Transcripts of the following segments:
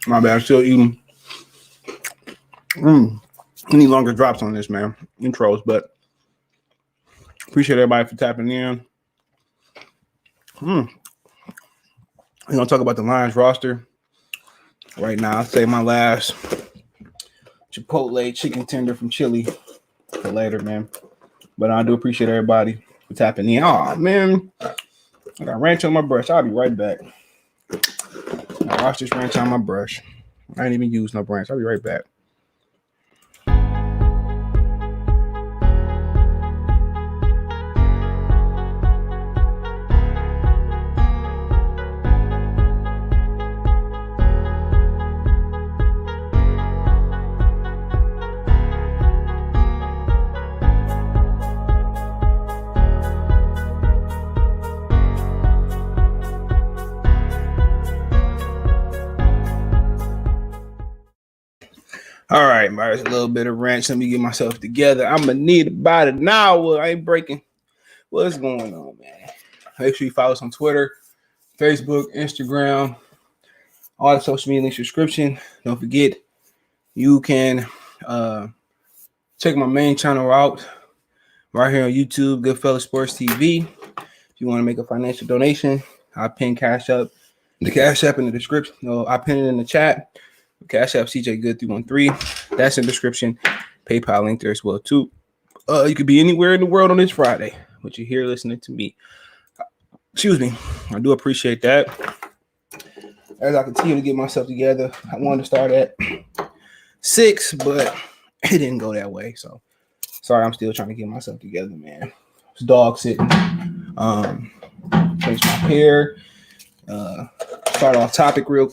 My bad. I'm still eating. Any longer drops on this, man. Intros, but appreciate everybody for tapping in. We're gonna talk about the Lions roster right now. I'll say my last Chipotle chicken tender from Chili for later, man. But I do appreciate everybody for tapping in. Oh man, I got ranch on my brush. I'll be right back. I wash this ranch on my brush. I ain't even used no ranch. I'll be right back. All right, there's a little bit of ranch. Let me get myself together. I'm gonna need about an hour. I ain't breaking. What's going on, man? Make sure you follow us on Twitter, Facebook, Instagram, all the social media links, subscription. Don't forget, you can check my main channel out right here on YouTube, Goodfellas Sports TV. If you want to make a financial donation, I'll pin the Cash App in the description. No, I pin it in the chat. Cash App CJ Good 313. That's in the description. PayPal link there as well too. You could be anywhere in the world on this Friday, but you're here listening to me. Excuse me. I do appreciate that. As I continue to get myself together, I wanted to start at 6, but it didn't go that way. So sorry, I'm still trying to get myself together, man. It's dog sitting. Finish my hair. Start off topic real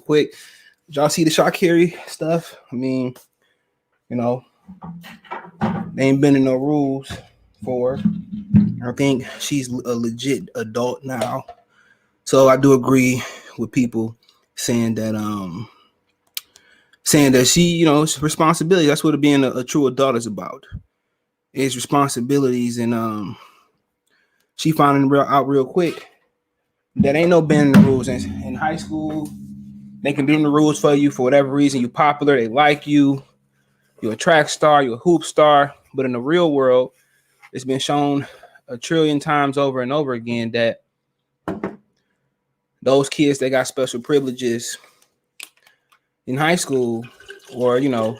quick. Did y'all see the Sha'Carri stuff? I mean, you know, they ain't been in no rules for her. I think she's a legit adult now. So I do agree with people saying that she, you know, it's responsibility. That's what being a true adult is about. It's responsibilities, and she found out real quick that ain't no bending the rules. In high school, they can bend the rules for you for whatever reason. You're popular, they like you, you're a track star, you're a hoop star. But in the real world, it's been shown a trillion times over and over again that those kids that got special privileges in high school, or, you know,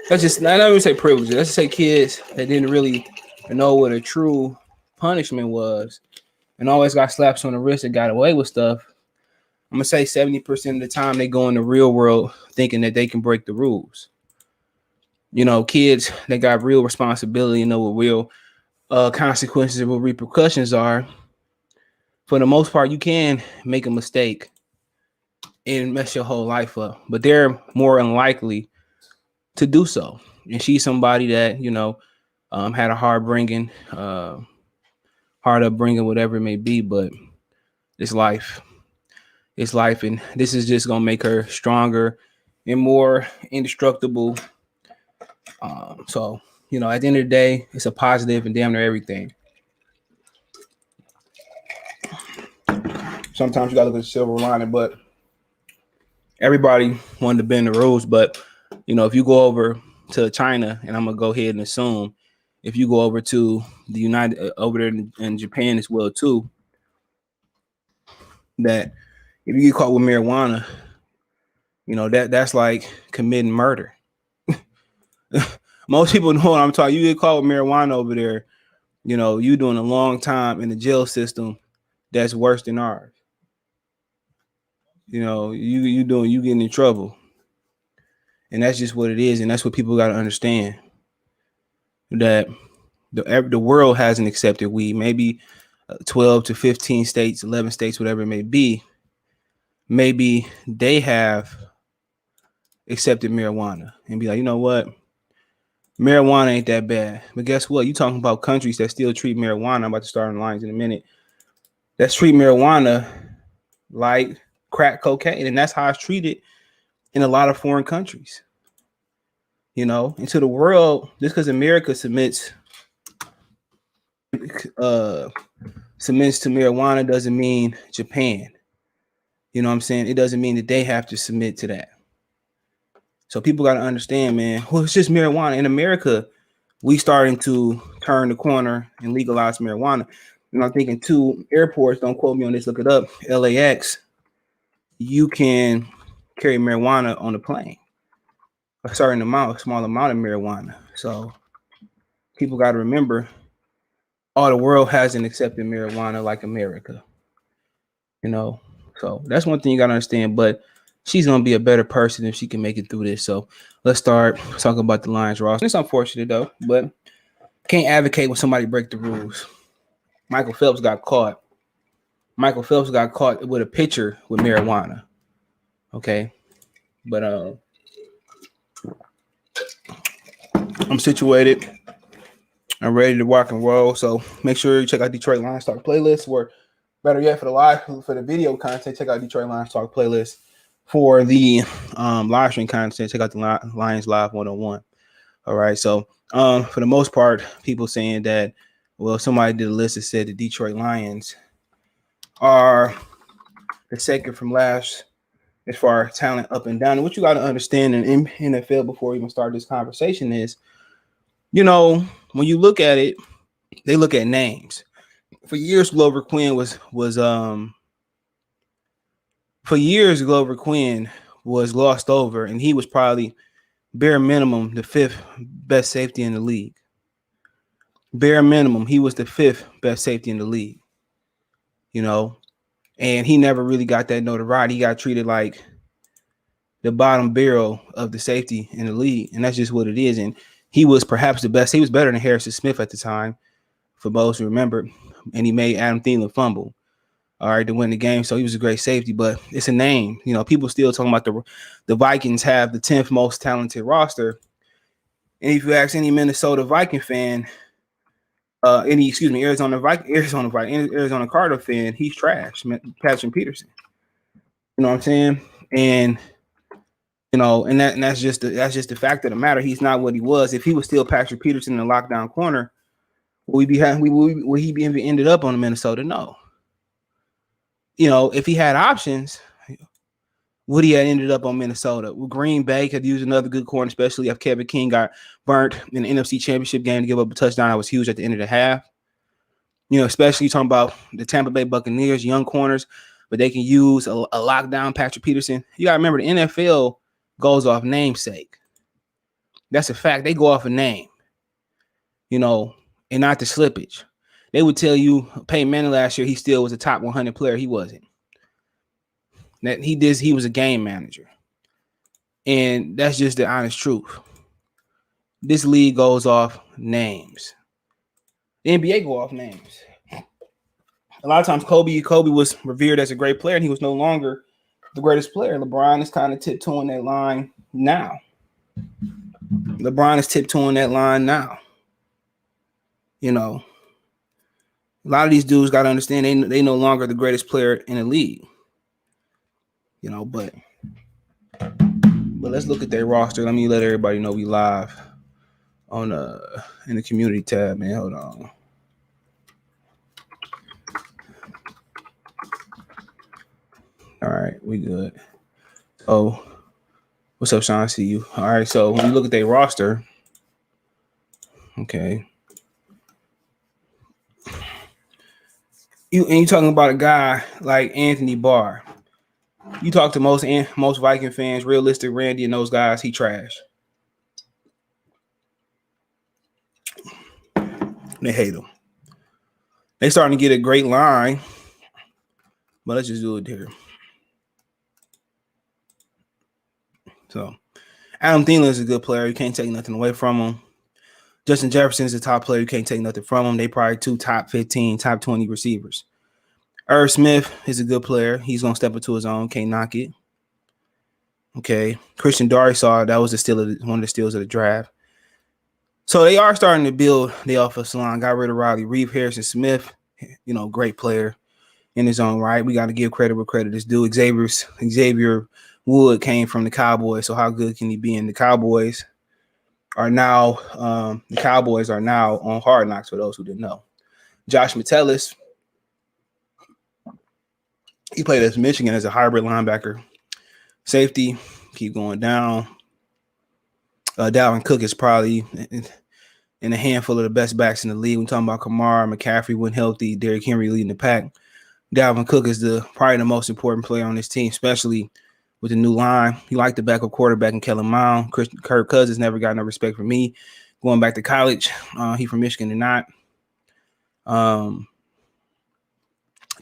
let's just not even say privileges, let's just say kids that didn't really know what a true punishment was and always got slaps on the wrist and got away with stuff. I'm going to say 70% of the time they go in the real world thinking that they can break the rules. You know, kids that got real responsibility and know what real consequences and what repercussions are. For the most part, you can make a mistake and mess your whole life up, but they're more unlikely to do so. And she's somebody that, you know, had a hard upbringing, whatever it may be, but it's life. It's life, and this is just gonna make her stronger and more indestructible. So, you know, at the end of the day, it's a positive and damn near everything. Sometimes you gotta look at the silver lining, but everybody wanted to bend the rules. But, you know, if you go over to China, and I'm gonna go ahead and assume if you go over to the over there in Japan as well too, that if you get caught with marijuana, you know, that's like committing murder. Most people know what I'm talking. You get caught with marijuana over there, you know, you doing a long time in the jail system that's worse than ours. You know, you getting in trouble. And that's just what it is. And that's what people got to understand. That the world hasn't accepted weed. Maybe 12 to 15 states, 11 states, whatever it may be. Maybe they have accepted marijuana and be like, you know what? Marijuana ain't that bad. But guess what? You talking about countries that still treat marijuana. I'm about to start on lines in a minute. That's treat marijuana like crack cocaine. And that's how it's treated in a lot of foreign countries. You know, into the world, just because America submits to marijuana doesn't mean Japan. You know what I'm saying? It doesn't mean that they have to submit to that. So people got to understand, man. Well, it's just marijuana. In America, we starting to turn the corner and legalize marijuana. And I'm thinking two airports, don't quote me on this, look it up, LAX, you can carry marijuana on the plane. A certain amount, a small amount of marijuana. So people got to remember, all the world hasn't accepted marijuana like America. You know, so that's one thing you got to understand. But she's going to be a better person if she can make it through this. So let's start talking about the Lions roster. It's unfortunate, though, but can't advocate when somebody break the rules. Michael Phelps got caught. Michael Phelps got caught with a pitcher with marijuana. Okay. But I'm situated. I'm ready to rock and roll. So make sure you check out Detroit Lions Talk playlist, or better yet, for the video content, check out Detroit Lions Talk playlist. For the live stream content, check out the Lions Live 101. All right. So for the most part, people saying that, well, somebody did a list that said the Detroit Lions are the second from last as far as talent up and down. And what you got to understand in NFL before we even start this conversation is, you know, when you look at it, they look at names. For years, Glover Quinn was lost over, and he was probably bare minimum the fifth best safety in the league. Bare minimum, he was the fifth best safety in the league. You know, and he never really got that notoriety. He got treated like the bottom barrel of the safety in the league, and that's just what it is. And he was perhaps the best. He was better than Harrison Smith at the time, for most who remember, and he made Adam Thielen fumble, all right, to win the game. So he was a great safety, but it's a name. You know, people still talking about the Vikings have the 10th most talented roster. And if you ask any Minnesota Viking fan, Arizona Cardinal fan, he's trash. Patrick Peterson. You know what I'm saying? And you know, and that's just the fact of the matter. He's not what he was. If he was still Patrick Peterson in the lockdown corner, would he be ended up on Minnesota? No. You know, if he had options, would he have ended up on Minnesota? Well, Green Bay could use another good corner, especially if Kevin King got burnt in the NFC Championship game to give up a touchdown that was huge at the end of the half. You know, especially talking about the Tampa Bay Buccaneers, young corners, but they can use a lockdown Patrick Peterson. You got to remember, the NFL goes off namesake. That's a fact. They go off a name, you know, and not the slippage. They would tell you Peyton Manning last year, he still was a top 100 player. He wasn't. That he was a game manager. And that's just the honest truth. This league goes off names. The NBA go off names. A lot of times Kobe was revered as a great player, and he was no longer the greatest player. LeBron is kind of tiptoeing that line now. You know, a lot of these dudes got to understand they no longer the greatest player in the league. You know, but let's look at their roster. Let me let everybody know we live on in the community tab, man. Hold on. All right, we good. Oh, what's up, Sean? I see you. All right, so when you look at their roster, okay. You talking about a guy like Anthony Barr. You talk to most Viking fans, realistic Randy and those guys, he trash. They hate him. They starting to get a great line, but let's just do it here. So Adam Thielen is a good player. You can't take nothing away from him. Justin Jefferson is a top player. You can't take nothing from him. They probably two top 15, top 20 receivers. Irv Smith is a good player. He's going to step into his own. Can't knock it. Okay. Christian Darrisaw, that was one of the steals of the draft. So they are starting to build the offensive line. Got rid of Riley Reeve, Harrison Smith, you know, great player in his own right. We got to give credit where credit is due. Xavier Wood came from the Cowboys. So how good can he be? And the Cowboys are now on Hard Knocks, for those who didn't know. Josh Metellus He played at Michigan as a hybrid linebacker. Safety, keep going down. Dalvin Cook is probably in a handful of the best backs in the league. We're talking about Kamara, McCaffrey when healthy, Derrick Henry leading the pack. Dalvin Cook is probably the most important player on this team, especially with the new line. He liked the backup quarterback in Kellen Mond. Kirk Cousins never got no respect from me. Going back to college, he from Michigan or not.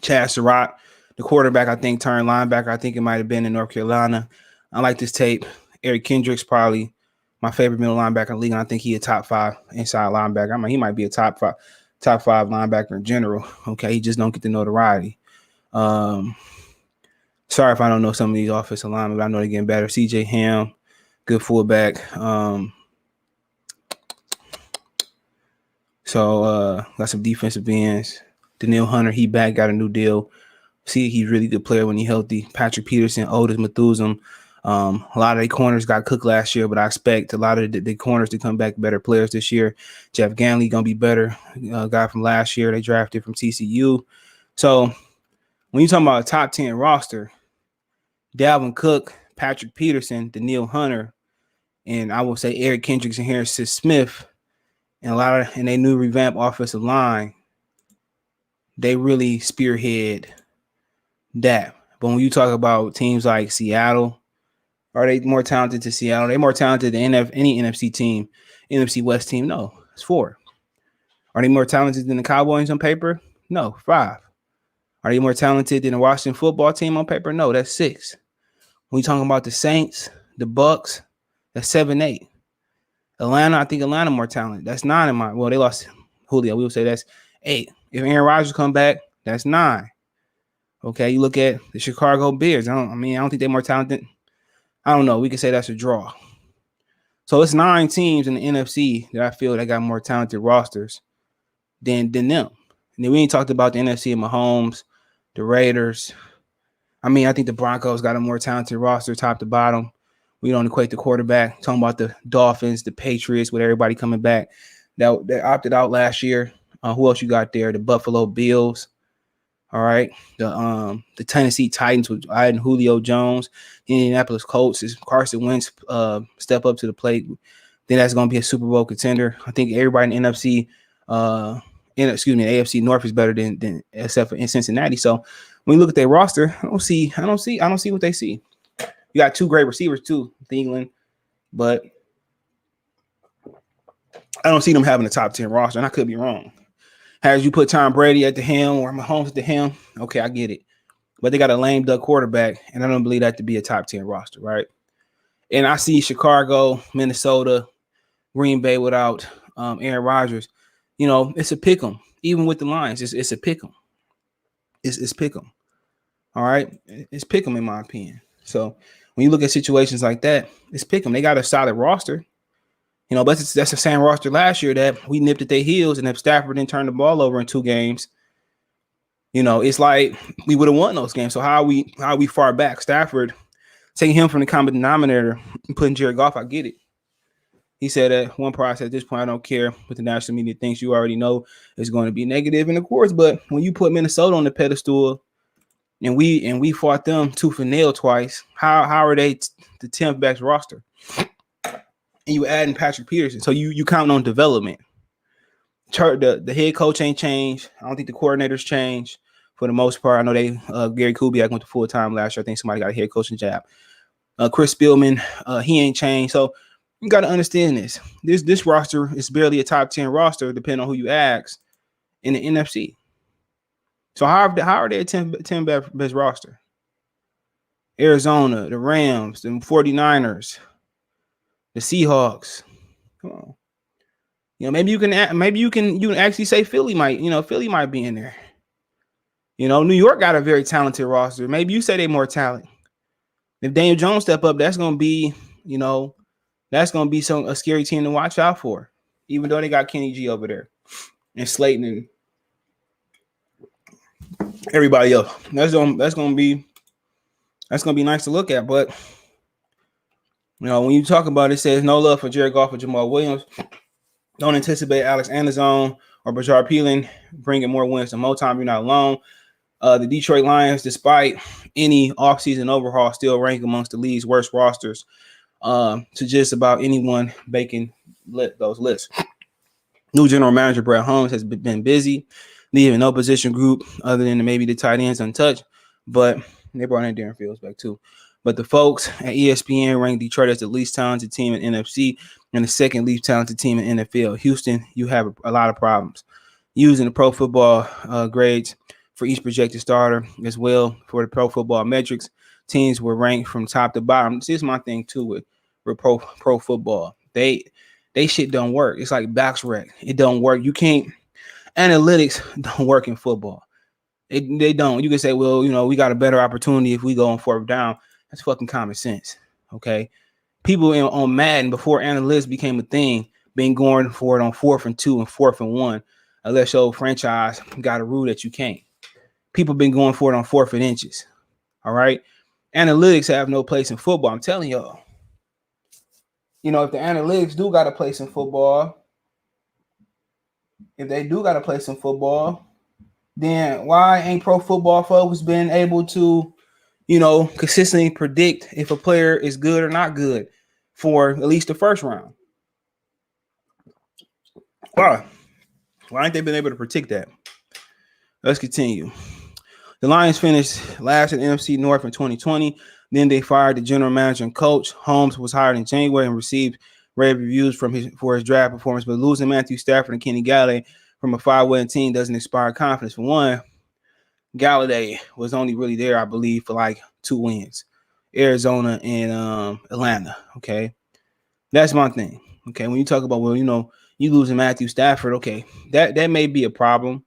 Chad Surratt, the quarterback, I think, turned linebacker. I think it might have been in North Carolina. I like this tape. Eric Kendricks, probably my favorite middle linebacker in the league, and I think he a top 5 inside linebacker. I mean, he might be a top five linebacker in general. Okay, he just don't get the notoriety. Sorry if I don't know some of these offensive linemen, but I know they're getting better. CJ Ham, good fullback. So got some defensive ends. Daniil Hunter, he back, got a new deal. See, he's a really good player when he's healthy. Patrick Peterson, Otis Methuselah. A lot of their corners got cooked last year, but I expect a lot of the corners to come back better players this year. Jeff Ganley going to be better. Guy from last year they drafted from TCU. So when you're talking about a top 10 roster, Dalvin Cook, Patrick Peterson, Daniil Hunter, and I will say Eric Kendricks and Harrison Smith, and they new revamped offensive line, they really spearhead that. But when you talk about teams like Seattle, are they more talented to Seattle? They're more talented than any NFC team, NFC West team? No, it's 4. Are they more talented than the Cowboys on paper? No, 5. Are they more talented than the Washington football team on paper? No, that's 6. When you talking about the Saints, the Bucks, that's 7, 8. Atlanta, I think Atlanta more talented. That's 9 in my. Well, they lost Julio. We would say that's 8. If Aaron Rodgers come back, that's 9. Okay, you look at the Chicago Bears. I don't think they're more talented. I don't know. We could say that's a draw. So it's 9 teams in the NFC that I feel that got more talented rosters than them. And then we ain't talked about the NFC and Mahomes, the Raiders. I mean, I think the Broncos got a more talented roster top to bottom. We don't equate the quarterback. Talking about the Dolphins, the Patriots, with everybody coming back that opted out last year. Who else you got there? The Buffalo Bills. All right. The Tennessee Titans with adding Julio Jones. The Indianapolis Colts is Carson Wentz step up to the plate. Then that's going to be a Super Bowl contender. I think everybody in the NFC, AFC North is better than except for in Cincinnati. So when you look at their roster, I don't see what they see. You got 2 great receivers too, Thielen, but I don't see them having a top 10 roster, and I could be wrong. As you put Tom Brady at the helm or Mahomes at the helm, okay, I get it. But they got a lame duck quarterback, and I don't believe that to be a top 10 roster, right? And I see Chicago, Minnesota, Green Bay without Aaron Rodgers. You know, it's a pick 'em. Even with the Lions, it's a pick 'em. It's pick 'em. All right? It's pick 'em in my opinion. So when you look at situations like that, it's pick 'em. They got a solid roster. You know, but that's the same roster last year that we nipped at their heels, and if Stafford didn't turn the ball over in 2 games, you know, it's like we would have won those games. So how are we far back? Stafford, taking him from the common denominator and putting Jared Goff, I get it. He said at one point, at this point, I don't care what the national media thinks. You already know it's going to be negative, and of course, but when you put Minnesota on the pedestal and we fought them tooth and nail twice, how are they the 10th best roster? And you adding Patrick Peterson. So you counting on development. The head coach ain't changed. I don't think the coordinators changed for the most part. I know Gary Kubiak went to full-time last year. I think somebody got a head coaching job. Chris Spielman, he ain't changed. So you got to understand this. This roster is barely a top 10 roster, depending on who you ask, in the NFC. So how are they a 10 best roster? Arizona, the Rams, the 49ers, the Seahawks. Come on. You know, maybe you can actually say Philly might be in there. You know, New York got a very talented roster. Maybe you say they're more talent. If Daniel Jones step up, that's gonna be, a scary team to watch out for. Even though they got Kenny G over there and Slayton and everybody else. That's gonna be nice to look at. But you know, when you talk about it, says no love for Jared Goff or Jamal Williams. Don't anticipate Alex Anderson or Bajar Peeling bringing more wins to Motown. You're not alone. The Detroit Lions, despite any offseason overhaul, still rank amongst the league's worst rosters to just about anyone making those lists. New general manager Brett Holmes has been busy, leaving no position group other than maybe the tight ends untouched, but they brought in Darren Fields back too. But the folks at ESPN ranked Detroit as the least talented team in NFC and the second least talented team in NFL. Houston, you have a lot of problems. Using the pro football grades for each projected starter as well for the pro football metrics, teams were ranked from top to bottom. This is my thing too with pro football. They shit don't work. It's like box rec. It don't work. You can't. Analytics don't work in football. They don't. You can say, well, we got a better opportunity if we go on fourth down. That's fucking common sense. Okay. People on Madden before analytics became a thing, been going for it on 4th and 2 and 4th and 1, unless your franchise got a rule that you can't. People been going for it on 4th and inches. All right. Analytics have no place in football. I'm telling y'all. If the analytics do got a place in football, then why ain't Pro Football Focus been able to, consistently predict if a player is good or not good for at least the first round? Why ain't they been able to predict that? Let's continue. The Lions finished last in NFC North in 2020. Then they fired the general manager and coach. Holmes was hired in January and received rave reviews for his draft performance. But losing Matthew Stafford and Kenny Galladay from a 5-win team doesn't inspire confidence. For one, Galladay was only really there, I believe, for like 2 wins, Arizona and Atlanta. Okay, that's my thing. Okay, when you talk about you losing Matthew Stafford, okay, that may be a problem,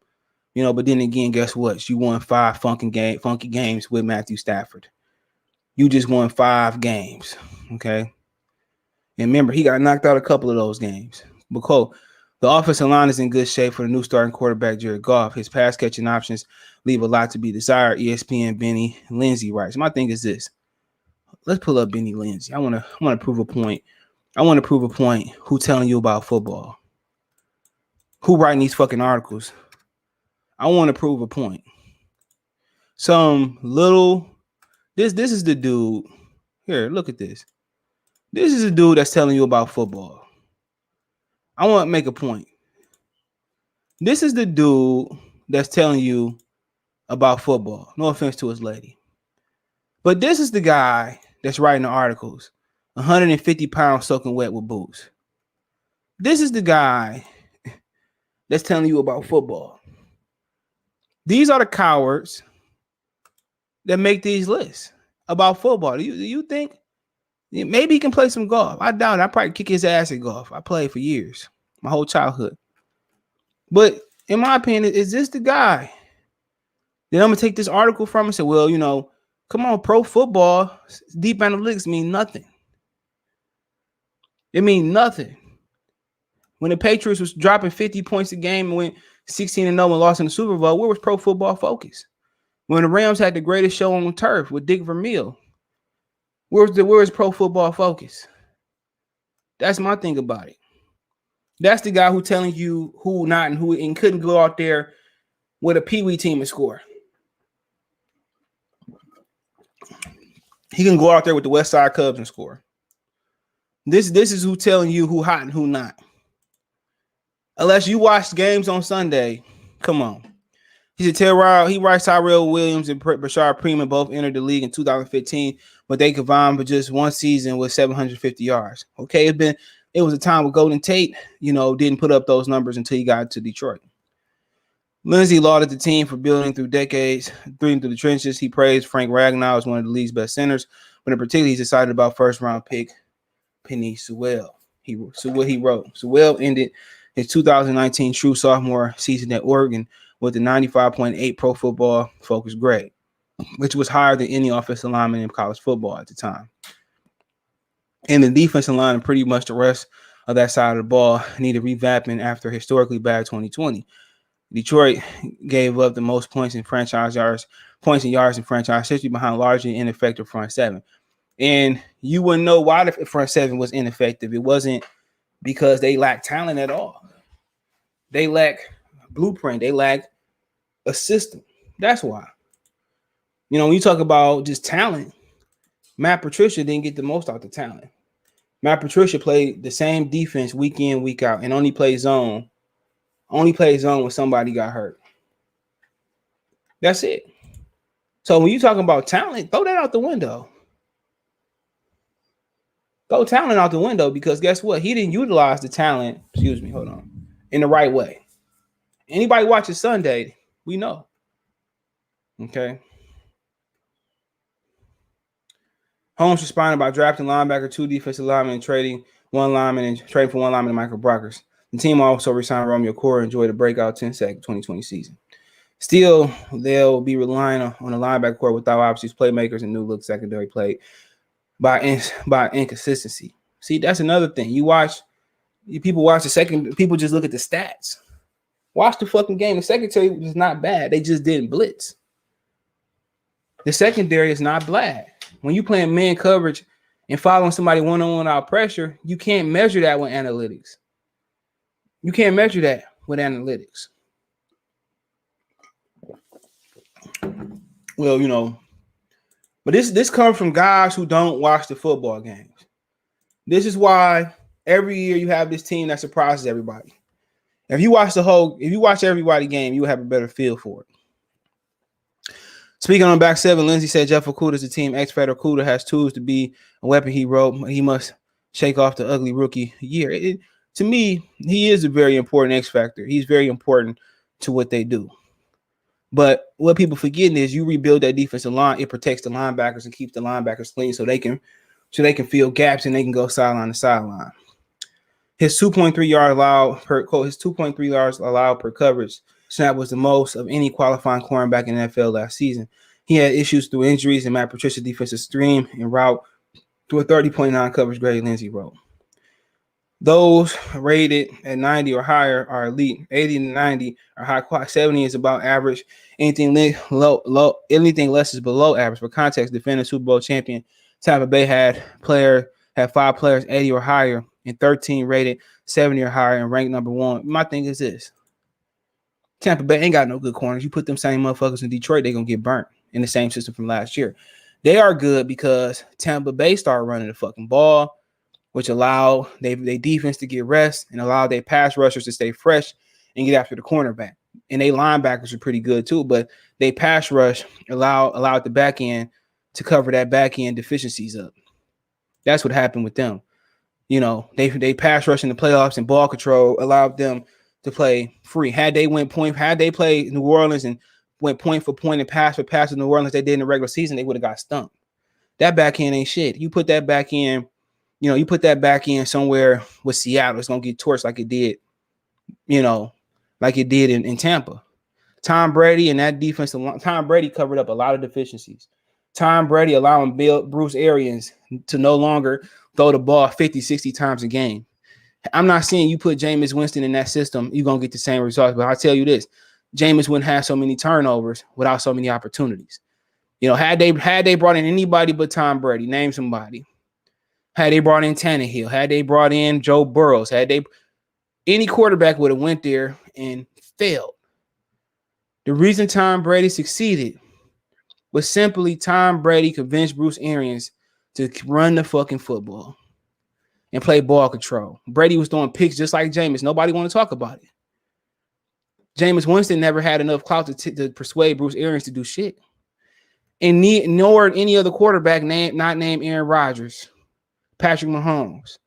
but then again, guess what? You won 5 funky games with Matthew Stafford. You just won 5 games, okay? And remember, he got knocked out a couple of those games. Because the offensive line is in good shape for the new starting quarterback, Jared Goff. His pass-catching options leave a lot to be desired. ESPN Benny Lindsay writes. My thing is this. Let's pull up Benny Lindsay. I want to prove a point. I want to prove a point. Who telling you about football? Who writing these fucking articles? I want to prove a point. This is the dude. Here, look at this. This is a dude that's telling you about football. I want to make a point. This is the dude that's telling you about football. No offense to his lady. But this is the guy that's writing the articles. 150 pounds soaking wet with booze. This is the guy that's telling you about football. These are the cowards that make these lists about football. Do you think maybe he can play some golf? I doubt it. I probably kick his ass at golf. I played for years, my whole childhood. But in my opinion, is this the guy that I'm going to take this article from and say, well, come on, pro football, deep analytics mean nothing. It mean nothing. When the Patriots was dropping 50 points a game and went 16-0 and lost in the Super Bowl, where was Pro Football Focus? When the Rams had the greatest show on turf with Dick Vermeil, where's Pro Football Focus? That's my thing about it. That's the guy who telling you who not and who and couldn't go out there with a peewee team and score. He can go out there with the West Side Cubs and score. This is who telling you who hot and who not. Unless you watch games on Sunday, come on. He writes Tyrell Williams and Bashard Perriman both entered the league in 2015, but they combined for just one season with 750 yards. Okay, it was a time with Golden Tate, didn't put up those numbers until he got to Detroit. Lindsay lauded the team for building through decades, through the trenches. He praised Frank Ragnow as one of the league's best centers, but in particular, he's excited about first-round pick Penei Sewell. What he wrote. Sewell ended his 2019 true sophomore season at Oregon with a 95.8 Pro Football Focus grade, which was higher than any offensive lineman in college football at the time. And the defensive line and pretty much the rest of that side of the ball needed revamping after historically bad 2020. Detroit gave up the most points and yards in franchise history behind largely ineffective front seven. And you wouldn't know why the front seven was ineffective. It wasn't because they lacked talent at all. They lack blueprint. They lack a system. That's why. You know, when you talk about just talent, Matt Patricia didn't get the most out the talent. Matt Patricia played the same defense week in, week out, and only played zone. Only played zone when somebody got hurt. That's it. So when you talking about talent, throw that out the window. Throw talent out the window because guess what? He didn't utilize the talent, in the right way. Anybody watching Sunday, we know. Okay. Holmes responded by drafting linebacker, 2 defensive linemen, and trading for one lineman to Michael Brockers. The team also resigned Romeo Cora and enjoyed a breakout 10-sack 2020 season. Still, they'll be relying on the linebacker core without obviously playmakers and new look secondary play by inconsistency. See, that's another thing. People watch the second. People just look at the stats. Watch the fucking game. The secondary was not bad. They just didn't blitz. The secondary is not bad. When you playing man coverage and following somebody one-on-one out pressure, you can't measure that with analytics. Well, you know, but this comes from guys who don't watch the football games. This is why every year you have this team that surprises everybody. If you watch everybody game, you will have a better feel for it. Speaking on back 7, Lindsey said Jeff Okudah is the team X Factor. Okudah has tools to be a weapon. He must shake off the ugly rookie year. To me, he is a very important X Factor. He's very important to what they do. But what people forgetting is you rebuild that defensive line, it protects the linebackers and keeps the linebackers clean so they can fill gaps and they can go sideline to sideline. His 2.3 yards allowed per coverage snap was the most of any qualifying cornerback in the NFL last season. He had issues through injuries, and Matt Patricia's defensive stream en route to a 30.9 coverage grade, Lindsey wrote. Those rated at 90 or higher are elite. 80 to 90 are high quality. 70 is about average. Anything less is below average. For context, defending Super Bowl champion Tampa Bay had 5 players 80 or higher and 13 rated 70 or higher and ranked number 1. My thing is this. Tampa Bay ain't got no good corners. You put them same motherfuckers in Detroit, they're going to get burnt in the same system from last year. They are good because Tampa Bay started running the fucking ball, which allowed their defense to get rest and allowed their pass rushers to stay fresh and get after the cornerback. And they linebackers are pretty good too, but they pass rush allowed the back end to cover that back end deficiencies up. That's what happened with them. You know, they pass rush in the playoffs and ball control allowed them to play free. Had they played New Orleans and went point for point and pass for pass with New Orleans they did in the regular season, they would have got stumped. That back end ain't shit. You put that back end, somewhere with Seattle, it's gonna get torched like it did, in Tampa. Tom Brady and that defensive line, Tom Brady covered up a lot of deficiencies. Tom Brady allowing Bruce Arians to no longer throw the ball 50, 60 times a game. I'm not saying you put Jameis Winston in that system, you're going to get the same results. But I'll tell you this, Jameis wouldn't have so many turnovers without so many opportunities. You know, had they brought in anybody but Tom Brady, name somebody. Had they brought in Tannehill, had they brought in Joe Burrows, any quarterback would have went there and failed. The reason Tom Brady succeeded was simply Tom Brady convinced Bruce Arians to run the fucking football and play ball control. Brady was throwing picks just like Jameis. Nobody want to talk about it. Jameis Winston never had enough clout to persuade Bruce Arians to do shit. And nor any other quarterback not named Aaron Rodgers, Patrick Mahomes.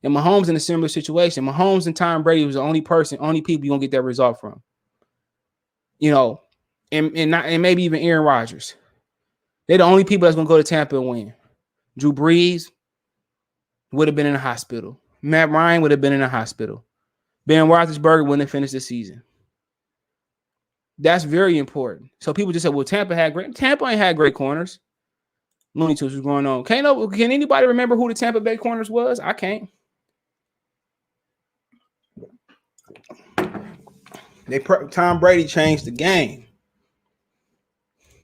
And Mahomes in a similar situation. Mahomes and Tom Brady was the only people you're going to get that result from. You know, and maybe even Aaron Rodgers. They're the only people that's going to go to Tampa and win. Drew Brees would have been in the hospital. Matt Ryan would have been in the hospital. Ben Roethlisberger wouldn't have finished the season. That's very important. So people just said, well, Tampa ain't had great corners. Looney Tunes was going on. Can anybody remember who the Tampa Bay corners was? I can't. Tom Brady changed the game.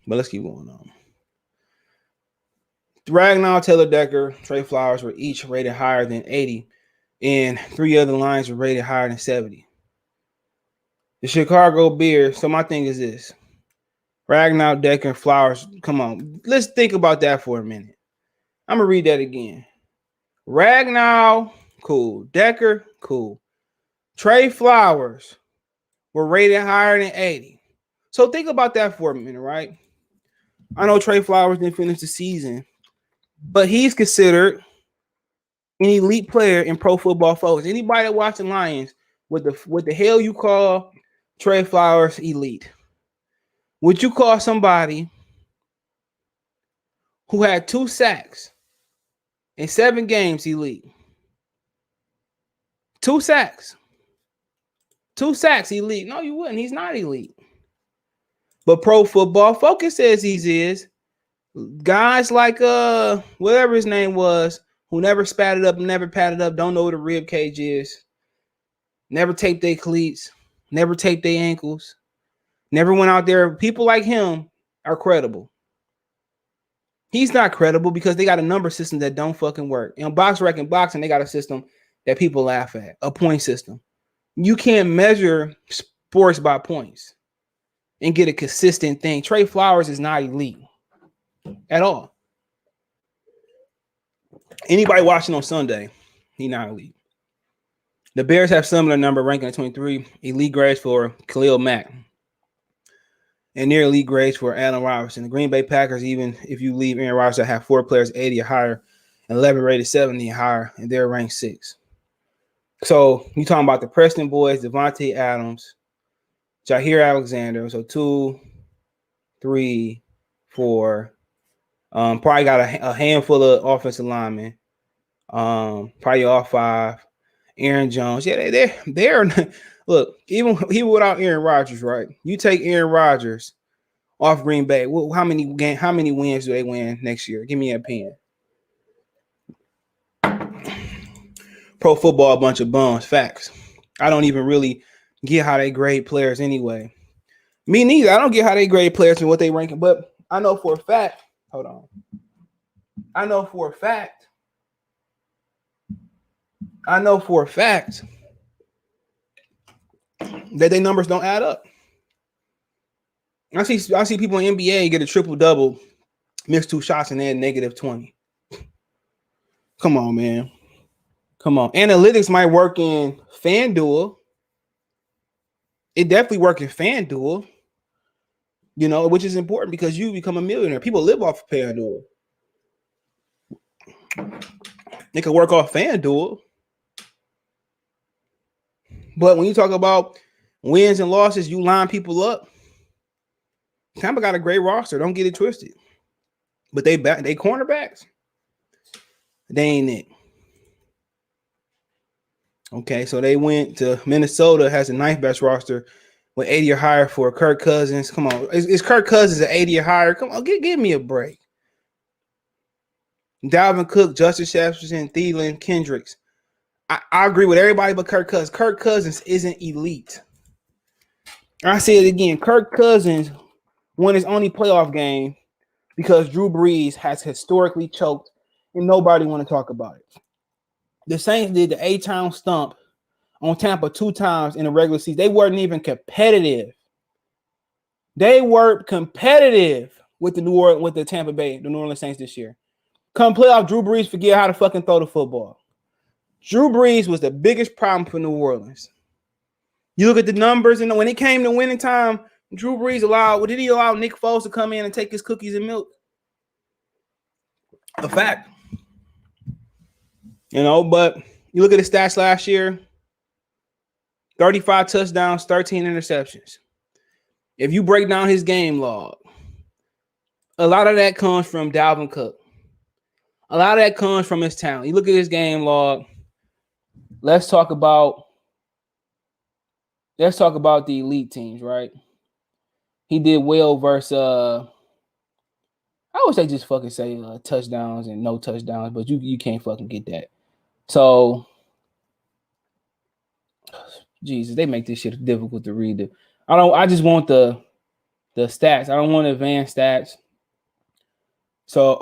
But let's keep going on. Ragnar, Taylor Decker, Trey Flowers were each rated higher than 80, and 3 other lines were rated higher than 70. The Chicago Bears. So my thing is this. Ragnar, Decker, Flowers. Come on. Let's think about that for a minute. I'm going to read that again. Ragnar, cool. Decker, cool. Trey Flowers were rated higher than 80. So think about that for a minute, right? I know Trey Flowers didn't finish the season, but he's considered an elite player in Pro Football Focus. Anybody that watching Lions, what the hell you call Trey Flowers elite? Would you call somebody who had 2 sacks in 7 games elite? 2 sacks. 2 sacks elite. No, you wouldn't. He's not elite. But Pro Football Focus says he is. Guys like whatever his name was, who never spatted up, never padded up, don't know what a rib cage is, never taped their cleats, never taped their ankles, never went out there. People like him are credible. He's not credible because they got a number system that don't fucking work. In box rec and boxing, they got a system that people laugh at, a point system. You can't measure sports by points and get a consistent thing. Trey Flowers is not elite at all. Anybody watching on Sunday, he's not elite. The Bears have similar number ranking at 23, elite grades for Khalil Mack, and near elite grades for Allen Robinson. The Green Bay Packers, even if you leave Aaron Rodgers, have 4 players 80 or higher, and 11 rated 70 or higher, and they're ranked 6. So you talking about the Preston boys, Devontae Adams, Jair Alexander. So 2, 3, 4. Probably got a handful of offensive linemen. Probably all 5. Aaron Jones. Yeah, they're look, even without Aaron Rodgers, right? You take Aaron Rodgers off Green Bay. How many wins do they win next year? Give me a pen. Pro Football, a bunch of bums. Facts. I don't even really get how they grade players anyway. Me neither. I don't get how they grade players and what they rank, but I know for a fact. Hold on. I know for a fact that their numbers don't add up. I see people in NBA get a triple-double, miss 2 shots, and then -20. Come on, man. Come on. Analytics might work in FanDuel. It definitely works in FanDuel, which is important because you become a millionaire. People live off of FanDuel. They can work off FanDuel. But when you talk about wins and losses, you line people up. Tampa got a great roster. Don't get it twisted. But they cornerbacks, they ain't it. Okay, so they went to Minnesota, has the 9th best roster with 80 or higher for Kirk Cousins. Come on. Is Kirk Cousins at 80 or higher? Come on, give me a break. Dalvin Cook, Justin Jefferson, Thielen, Kendricks. I agree with everybody but Kirk Cousins. Kirk Cousins isn't elite. I say it again. Kirk Cousins won his only playoff game because Drew Brees has historically choked and nobody want to talk about it. The Saints did the A-Town stump on Tampa 2 times in the regular season. They weren't even competitive. They were competitive with the New Orleans Saints this year. Come playoff, Drew Brees forget how to fucking throw the football. Drew Brees was the biggest problem for New Orleans. You look at the numbers, and when it came to winning time, Drew Brees did he allow Nick Foles to come in and take his cookies and milk? A fact. But you look at the stats last year, 35 touchdowns, 13 interceptions. If you break down his game log, a lot of that comes from Dalvin Cook. A lot of that comes from his talent. You look at his game log. Let's talk about the elite teams, right? He did well versus I wish they just fucking say touchdowns and no touchdowns, but you can't fucking get that. So Jesus, they make this shit difficult to read. I just want the stats. I don't want advanced stats. So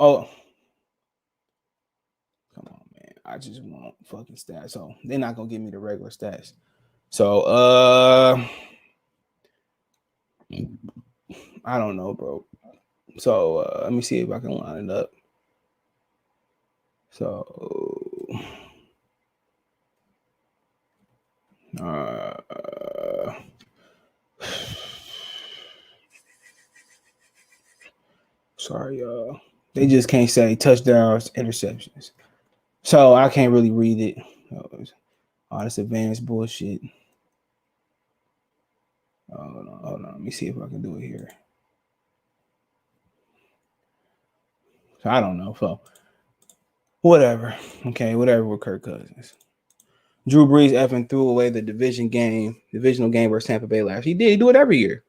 come on, man. I just want fucking stats. So they're not gonna give me the regular stats. So I don't know, bro. So let me see if I can line it up. So sorry, y'all. They just can't say touchdowns, interceptions. So I can't really read it. All this advanced bullshit. Hold on. Let me see if I can do it here. So I don't know. So whatever. Okay, whatever with Kirk Cousins. Drew Brees effing threw away the divisional game versus Tampa Bay last year. He do it every year.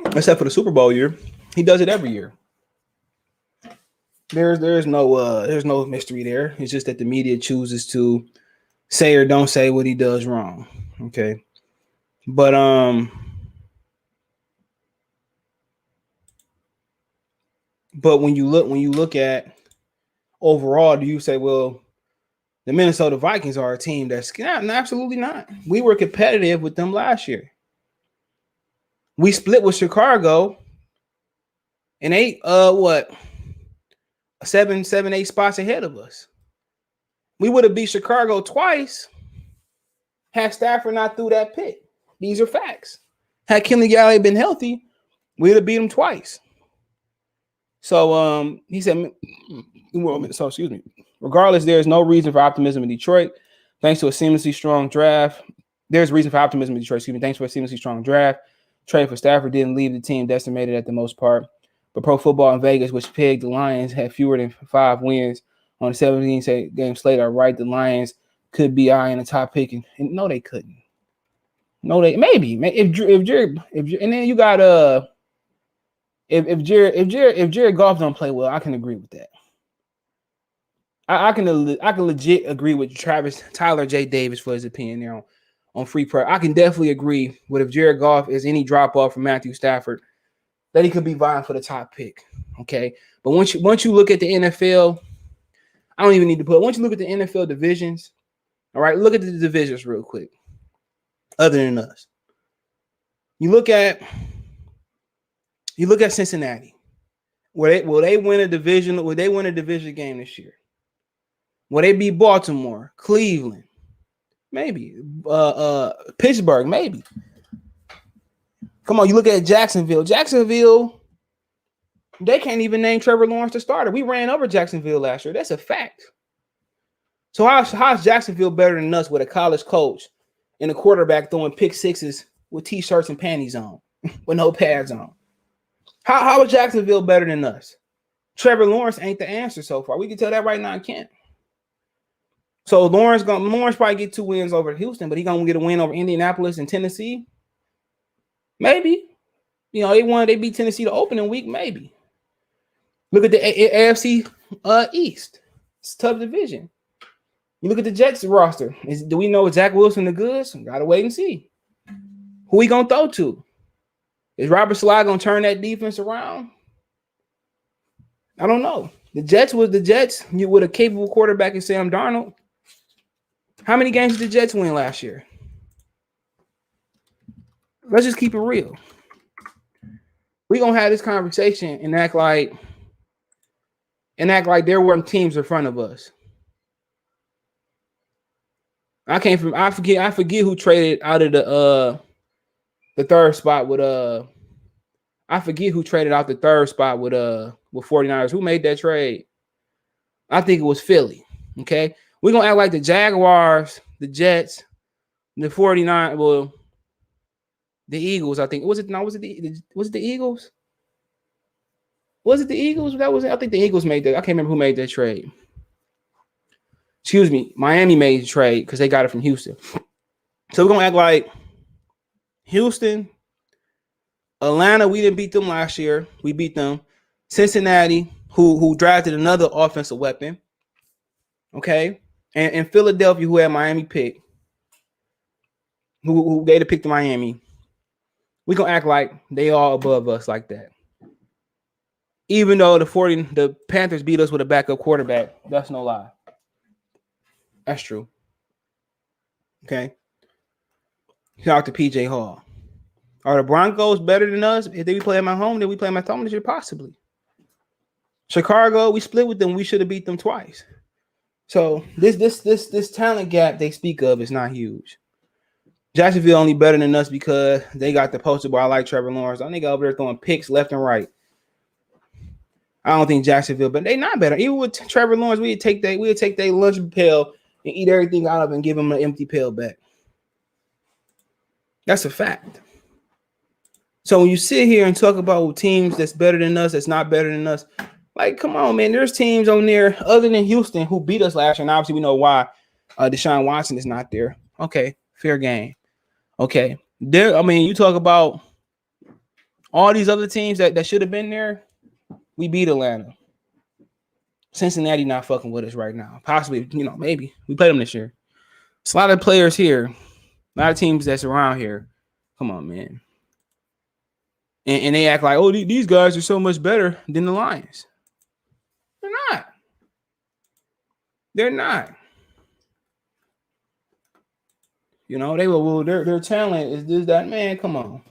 Except for the Super Bowl year. He does it every year. There's no mystery there. It's just that the media chooses to say or don't say what he does wrong. Okay. But when you look at overall, do you say, well, the Minnesota Vikings are a team that's absolutely not. We were competitive with them last year. We split with Chicago and 8 7, 8 spots ahead of us. We would have beat Chicago twice had Stafford not threw that pick. These are facts. Had Kenny Galladay been healthy, we would have beat him twice. So he said, excuse me. Regardless, there is no reason for optimism in Detroit. Thanks to a seamlessly strong draft. There's reason for optimism in Detroit. Excuse me. Thanks for a seamlessly strong draft. Trade for Stafford didn't leave the team decimated at the most part. But Pro Football in Vegas, which pegged the Lions, had fewer than 5 wins on a 17-game slate, are right. The Lions could be eyeing a top pick, and no, they couldn't. No, they maybe if Jared, and then you got if Jared Goff don't play well, I can agree with that. I can legit agree with Tyler J. Davis for his opinion there on free prayer. I can definitely agree with if Jared Goff is any drop off from Matthew Stafford, that he could be vying for the top pick. Okay, but once you look at the NFL, I don't even need to put. Once you look at the NFL divisions, all right, look at the divisions real quick. Other than us, you look at Cincinnati. Will they win a division? Will they win a division game this year? Will they beat Baltimore, Cleveland, maybe, Pittsburgh, maybe? Come on, you look at Jacksonville. Jacksonville, they can't even name Trevor Lawrence the starter. We ran over Jacksonville last year. That's a fact. So how's Jacksonville better than us with a college coach and a quarterback throwing pick sixes with T-shirts and panties on, with no pads on? How is Jacksonville better than us? Trevor Lawrence ain't the answer so far. We can tell that right now. I can't. So Lawrence probably get 2 wins over Houston, but he gonna get a win over Indianapolis and Tennessee. Maybe. They beat Tennessee the opening week. Maybe. Look at the AFC East. It's a tough division. You look at the Jets roster. Do we know Zach Wilson the goods? Gotta wait and see. Who he gonna throw to? Is Robert Saleh gonna turn that defense around? I don't know. The Jets with a capable quarterback in Sam Darnold. How many games did the Jets win last year? Let's just keep it real. We're gonna have this conversation and act like there weren't teams in front of us. I forget who traded out of the third spot with I forget who traded out the third spot with 49ers. Who made that trade? I think it was Philly. Okay. We're gonna act like the Jaguars, the Jets, the 49ers, well, the Eagles, I think. Was it the Eagles? Was it the Eagles? I think the Eagles made that. I can't remember who made that trade. Excuse me. Miami made the trade because they got it from Houston. So we're gonna act like Houston, Atlanta, we didn't beat them last year. We beat them. Cincinnati, who drafted another offensive weapon. Okay. And Philadelphia, who had Miami pick, who gave the pick to Miami. We're going to act like they all above us like that. Even though the Panthers beat us with a backup quarterback. That's no lie. That's true. Okay. Shout out to PJ Hall. Are the Broncos better than us? If they play them at home, then we play them at home. Possibly. Chicago, we split with them. We should have beat them twice. So this talent gap they speak of is not huge. Jacksonville only better than us because they got the poster boy. I like Trevor Lawrence. I think over there throwing picks left and right. I don't think Jacksonville, but they not better. Even with Trevor Lawrence, we'd take their lunch pail and eat everything out of it and give them an empty pail back. That's a fact. So when you sit here and talk about teams that's better than us, that's not better than us, like, come on, man. There's teams on there other than Houston who beat us last year, and obviously we know why. Deshaun Watson is not there. Okay, fair game. Okay, there. I mean, you talk about all these other teams that should have been there. We beat Atlanta. Cincinnati not fucking with us right now. Possibly, maybe we played them this year. It's a lot of players here, a lot of teams that's around here. Come on, man. And they act like, oh, these guys are so much better than the Lions. They're not. They're not. They will. Well, their talent is this, that. Man, come on.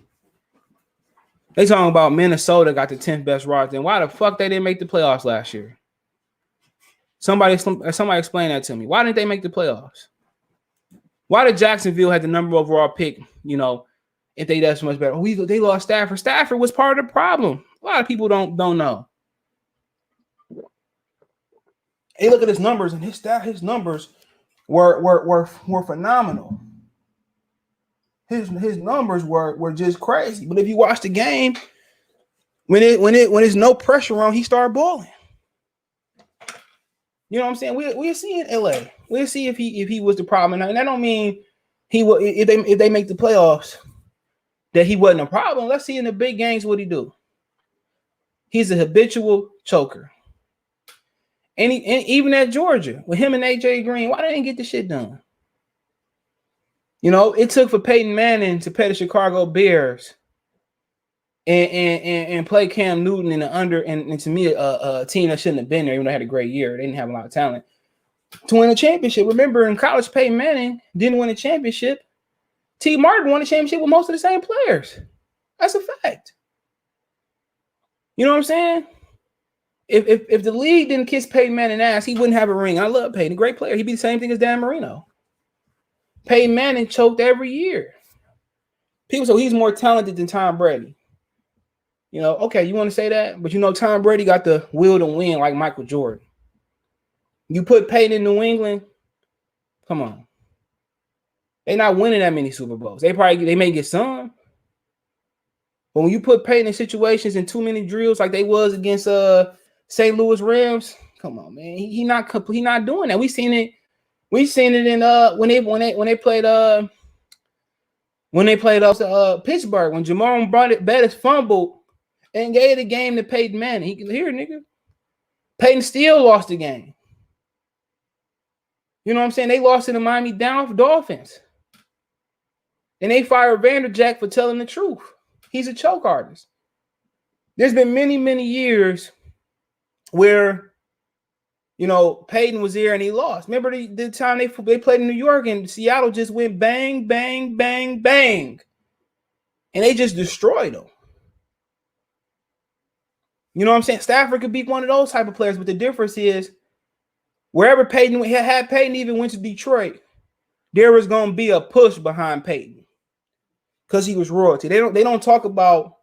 They talking about Minnesota got the 10th best roster. Then why the fuck they didn't make the playoffs last year? Somebody explain that to me. Why didn't they make the playoffs? Why did Jacksonville have the number overall pick? If they that so much better. They lost Stafford. Stafford was part of the problem. A lot of people don't know. Hey, look at his numbers, and his numbers were phenomenal. His numbers were just crazy. But if you watch the game, when there's no pressure on, he started balling. You know what I'm saying? We'll see in LA. We'll see if he was the problem. And that don't mean he will if they make the playoffs that he wasn't a problem. Let's see in the big games what he do. He's a habitual choker. And even at Georgia, with him and AJ Green, why they didn't get the shit done? It took for Peyton Manning to play the Chicago Bears and play Cam Newton in the under, and to me, a team that shouldn't have been there, even though they had a great year. They didn't have a lot of talent to win a championship. Remember, in college, Peyton Manning didn't win a championship. T. Martin won a championship with most of the same players. That's a fact. You know what I'm saying? If the league didn't kiss Peyton Manning ass, he wouldn't have a ring. I love Peyton, a great player. He'd be the same thing as Dan Marino. Peyton Manning choked every year. People say he's more talented than Tom Brady. Okay, you want to say that? But Tom Brady got the will to win like Michael Jordan. You put Peyton in New England, come on. They're not winning that many Super Bowls. They may get some. But when you put Peyton in situations and too many drills like they was against St. Louis Rams, come on, man. He not doing that. We seen it in when they played Pittsburgh, when Jerome Bettis fumbled and gave the game to Peyton Manning. He can hear, nigga. Peyton still lost the game. You know what I'm saying? They lost to the Miami Dolphins. And they fired Vanderjack for telling the truth. He's a choke artist. There's been many, many years where, Peyton was there and he lost. Remember the time they played in New York and Seattle just went bang, bang, bang, bang. And they just destroyed them. You know what I'm saying? Stafford could be one of those type of players, but the difference is wherever Peyton had Peyton even went to Detroit, there was going to be a push behind Peyton because he was royalty. They don't talk about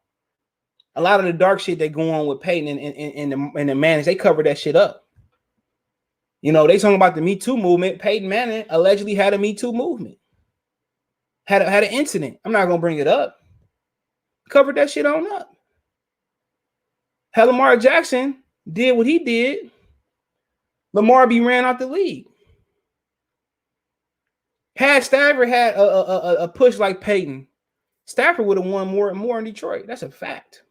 a lot of the dark shit that go on with Peyton and the Mannings. They cover that shit up. They talking about the Me Too movement. Peyton Manning allegedly had a Me Too movement. Had an incident. I'm not gonna bring it up. Covered that shit on up. Had Lamar Jackson did what he did, Lamar be ran out the league. Had Stafford had a push like Peyton, Stafford would have won more in Detroit. That's a fact.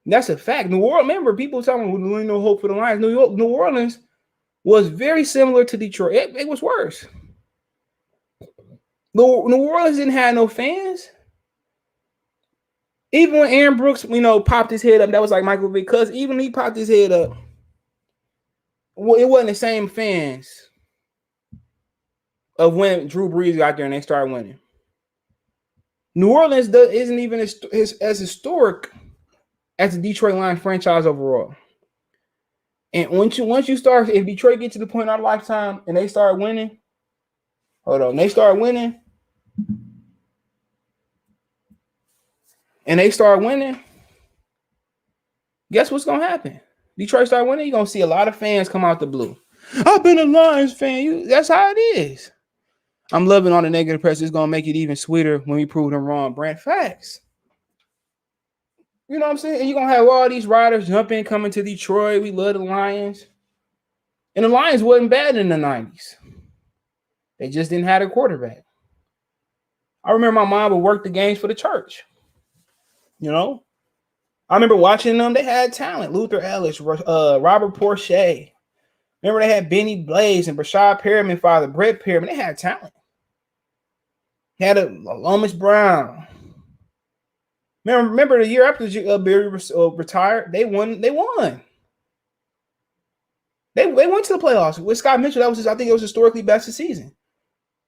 That's a fact. New Orleans, remember, people talking about there ain't no hope for the Lions. New Orleans was very similar to Detroit. It was worse. New Orleans didn't have no fans. Even when Aaron Brooks, popped his head up, that was like Michael Vick. Because even when he popped his head up, it wasn't the same fans of when Drew Brees got there and they started winning. New Orleans isn't even as historic as the Detroit Lions franchise overall. And once you start, if Detroit get to the point in our lifetime and they start winning, guess what's gonna happen? Detroit start winning, you're gonna see a lot of fans come out the blue. I've been a Lions fan. That's how it is. I'm loving all the negative press. It's gonna make it even sweeter when we prove them wrong. Brand facts. You know what I'm saying? And you're gonna have all these riders jumping, coming to Detroit. We love the Lions. And the Lions wasn't bad in the 90s. They just didn't have a quarterback. I remember my mom would work the games for the church. You know? I remember watching them. They had talent. Luther Ellis, Robert Porcher. Remember they had Benny Blaze and Brashad Perriman, father Brett Perriman. They had talent. They had a Lomas Brown. Remember the year after Barry retired, they won. They won. They went to the playoffs with Scott Mitchell. That was I think it was historically best season.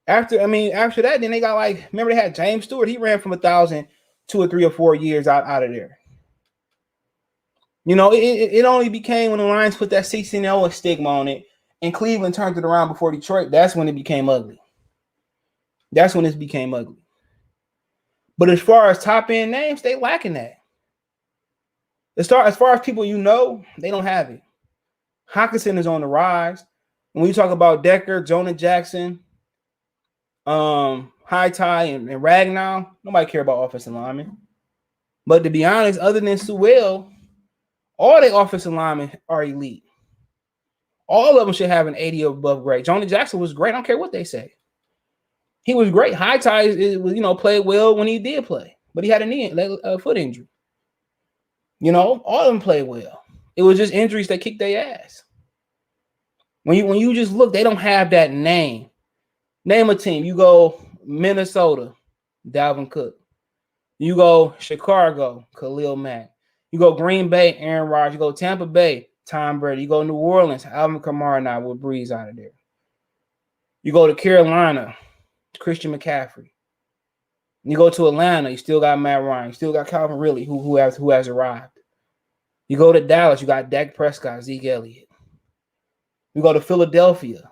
After that, then they got remember they had James Stewart. He ran from 1,000 2 or 3 or 4 years out of there. You know, it only became when the Lions put that 16-0 stigma on it, and Cleveland turned it around before Detroit. That's when it became ugly. That's when it became ugly. But as far as top-end names, they lacking that. As far as people they don't have it. Hockenson is on the rise. When you talk about Decker, Jonah Jackson, High-Tie, and Ragnow, nobody care about offensive linemen. But to be honest, other than Sewell, all the offensive linemen are elite. All of them should have an 80 or above grade. Jonah Jackson was great. I don't care what they say. He was great. High-Tie played well when he did play, but he had a foot injury. All of them played well. It was just injuries that kicked their ass. When you just look, they don't have that name. Name a team. You go Minnesota, Dalvin Cook. You go Chicago, Khalil Mack. You go Green Bay, Aaron Rodgers. You go Tampa Bay, Tom Brady. You go New Orleans, Alvin Kamara now with Breeze out of there. You go to Carolina, Christian McCaffrey. You go to Atlanta, you still got Matt Ryan. You still got Calvin Ridley, who has arrived. You go to Dallas, you got Dak Prescott, Zeke Elliott. You go to Philadelphia,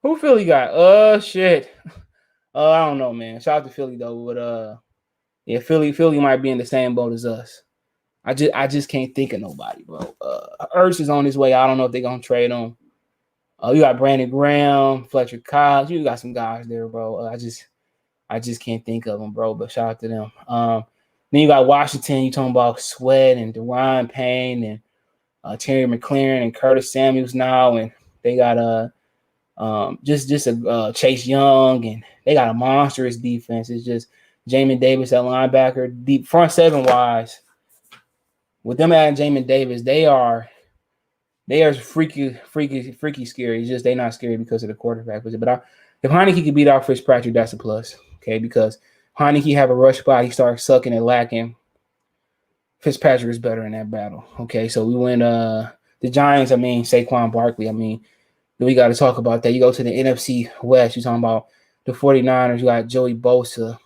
Who Philly got? Shit. I don't know, man. Shout out to Philly though, but yeah, Philly might be in the same boat as us. I just can't think of nobody, bro. Ertz is on his way. I don't know if they're gonna trade him. You got Brandon Graham, Fletcher Cox. You got some guys there, bro. I just can't think of them, bro. But shout out to them. Then you got Washington. You talking about Sweat and Deron Payne and Terry McLaurin and Curtis Samuels now, and they got just a Chase Young, and they got a monstrous defense. It's just Jamin Davis at linebacker, deep front seven wise. With them adding Jamin Davis, they are freaky scary. It's just they're not scary because of the quarterback. But if Heineke could beat out Fitzpatrick, that's a plus. Okay, because Heineke have a rush spot, he starts sucking and lacking. Fitzpatrick is better in that battle. Okay, so we went the Giants. Saquon Barkley. We got to talk about that. You go to the NFC West. You're talking about the 49ers. You got Joey Bosa.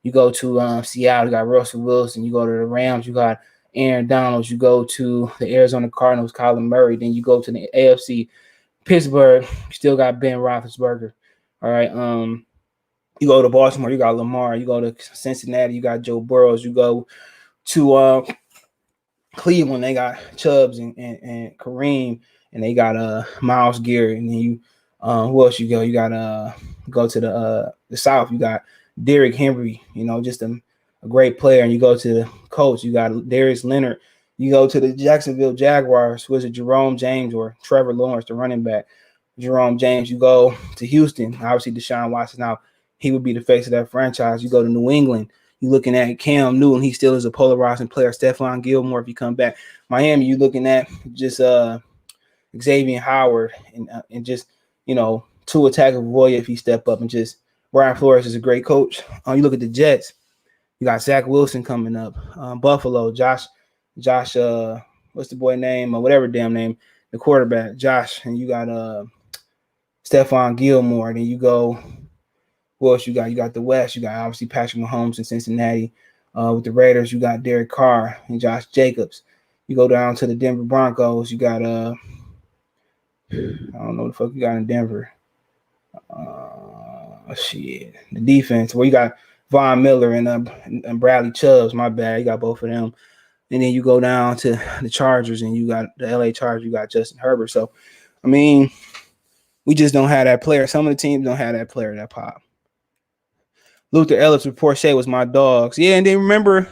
You go to Seattle. You got Russell Wilson. You go to the Rams. You got Aaron Donald. You go to the Arizona Cardinals, Kyler Murray. Then you go to the AFC, Pittsburgh. You still got Ben Roethlisberger. All right. You go to Baltimore. You got Lamar. You go to Cincinnati. You got Joe Burrows. You go to Cleveland. They got Chubbs and Kareem, and they got Myles Garrett. And then you who else you go? You got go to the South. You got Derrick Henry. Just a great player. And you go to the Colts. You got Darius Leonard. You go to the Jacksonville Jaguars. Was it Jerome James or Trevor Lawrence, the running back? Jerome James. You go to Houston. Obviously, Deshaun Watson. Now he would be the face of that franchise. You go to New England. You're looking at Cam Newton. He still is a polarizing player. Stephon Gilmore, if you come back. Miami, you're looking at just Xavier Howard and just, Tua Tagovailoa if he step up, and just Brian Flores is a great coach. You look at the Jets. You got Zach Wilson coming up. Buffalo, Josh, what's the boy name or whatever damn name, the quarterback, Josh. And you got Stephon Gilmore. Then you go Who else you got? You got the West. You got obviously Patrick Mahomes in Cincinnati. With the Raiders, you got Derek Carr and Josh Jacobs. You go down to the Denver Broncos. You got I don't know what the fuck you got in Denver. Shit, the defense. Well, you got Von Miller and Bradley Chubbs. My bad, you got both of them. And then you go down to the Chargers, and you got the LA Chargers. You got Justin Herbert. So, I mean, we just don't have that player. Some of the teams don't have that player that pop. Luther Ellis with Porsche was my dogs. Yeah, and then remember,